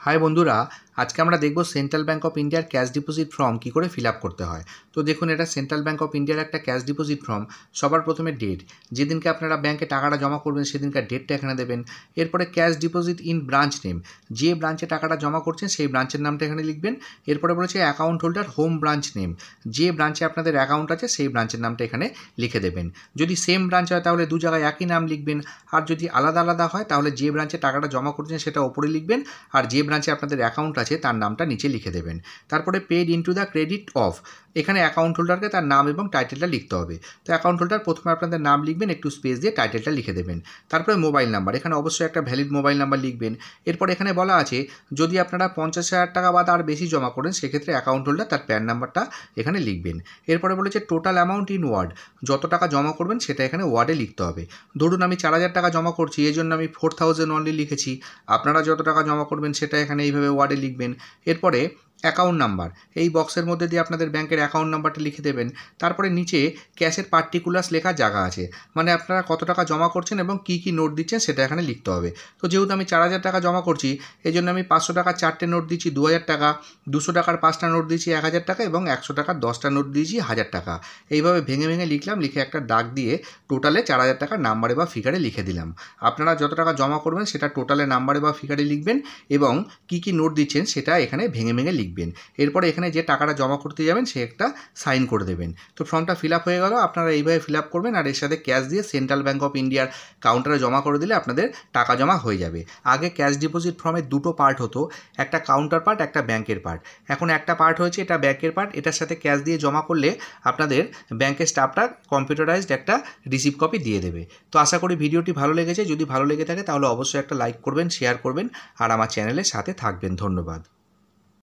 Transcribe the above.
High বন্ধুরা, আজকে আমরা দেখব সেন্ট্রাল ব্যাঙ্ক অফ ইন্ডিয়ার ক্যাশ ডিপোজিট ফর্ম কী করে ফিল আপ করতে হয়। তো দেখুন, এটা সেন্ট্রাল ব্যাঙ্ক অফ ইন্ডিয়ার একটা ক্যাশ ডিপোজিট ফর্ম। সবার প্রথমে ডেট, যেদিনকে আপনারা ব্যাঙ্কে টাকাটা জমা করবেন সেদিনকার ডেটটা এখানে দেবেন। এরপরে cash deposit in branch name, যে ব্রাঞ্চে টাকাটা জমা করছেন সেই ব্রাঞ্চের নামটা এখানে লিখবেন। এরপরে বলেছে account holder home branch name, যে ব্রাঞ্চে আপনাদের অ্যাকাউন্ট আছে সেই ব্রাঞ্চের নামটা এখানে লিখে দেবেন। যদি সেম ব্রাঞ্চ হয় তাহলে দু জায়গায় একই নাম লিখবেন, আর যদি আলাদা আলাদা হয় তাহলে যে ব্রাঞ্চে টাকাটা জমা করছেন সেটা ওপরে লিখবেন, আর যে ব্রাঞ্চে আপনাদের অ্যাকাউন্ট আছে তার নামটা নিচে লিখে দেবেন। তারপরে paid into the credit of, এখানে অ্যাকাউন্ট হোল্ডারকে তার নাম এবং টাইটেলটা লিখতে হবে। তো অ্যাকাউন্ট হোল্ডার প্রথমে আপনাদের নাম লিখবেন, একটু স্পেস দিয়ে টাইটেলটা লিখে দেবেন। তারপরে মোবাইল নাম্বার, এখানে অবশ্যই একটা ভ্যালিড মোবাইল নাম্বার লিখবেন। এরপর এখানে বলা আছে যদি আপনারা 50,000 টাকা বা তার বেশি জমা করেন সেক্ষেত্রে অ্যাকাউন্ট হোল্ডার তার প্যান নাম্বারটা এখানে লিখবেন। এরপরে বলেছে টোটাল অ্যামাউন্ট ইন ওয়ার্ড, যত টাকা জমা করবেন সেটা এখানে ওয়ার্ডে লিখতে হবে। ধরুন আমি 4,000 টাকা জমা করছি, এই জন্য আমি 4,000 অনলি লিখেছি। আপনারা যত টাকা জমা করবেন সেটা এখানে এইভাবে ওয়ার্ডে লিখবেন। এরপরে অ্যাকাউন্ট নাম্বার, এই বক্সের মধ্যে দিয়ে আপনাদের ব্যাংকের অ্যাকাউন্ট নাম্বারটা লিখে দেবেন। তারপরে নিচে ক্যাশের পার্টিকুলার্স লেখার জায়গা আছে, মানে আপনারা কত টাকা জমা করছেন এবং কী কী নোট দিচ্ছেন সেটা এখানে লিখতে হবে। তো যেহেতু আমি 4,000 টাকা জমা করছি, এই জন্য আমি 500 টাকার 4টে নোট দিচ্ছি 2,000 টাকা, 200 টাকার 5টা নোট দিচ্ছি 1,000 টাকা এবং 100 টাকার 10টা নোট দিয়েছি 1,000 টাকা। এইভাবে ভেঙে ভেঙে লিখলাম, লিখে একটা দাগ দিয়ে টোটালে 4,000 টাকার নাম্বারে বা ফিগারে লিখে দিলাম। আপনারা যত টাকা জমা করবেন সেটা টোটালে নাম্বারে বা ফিগারে লিখবেন এবং কী কী নোট দিচ্ছেন সেটা এখানে ভেঙে ভেঙে লিখবেন। এরপরে এখানে যে টাকাটা জমা করতে যাবেন সে একটা সাইন করে দেবেন। তো ফর্মটা ফিল আপ হয়ে গেল, আপনারা এইভাবে ফিল আপ করবেন আর এর সাথে ক্যাশ দিয়ে সেন্ট্রাল ব্যাঙ্ক অফ ইন্ডিয়ার কাউন্টারে জমা করে দিলে আপনাদের টাকা জমা হয়ে যাবে। আগে ক্যাশ ডিপোজিট ফর্মের দুটো পার্ট হতো, একটা কাউন্টার পার্ট, একটা ব্যাংকের পার্ট। এখন একটা পার্ট হয়েছে, এটা ব্যাংকের পার্ট। এটার সাথে ক্যাশ দিয়ে জমা করলে আপনাদের ব্যাংকের স্টাফটা কম্পিউটারাইজড একটা রিসিভ কপি দিয়ে দেবে। তো আশা করি ভিডিওটি ভালো লেগেছে। যদি ভালো লেগে থাকে তাহলে অবশ্যই একটা লাইক করবেন, শেয়ার করবেন আর আমার চ্যানেলের সাথে থাকবেন। ধন্যবাদ।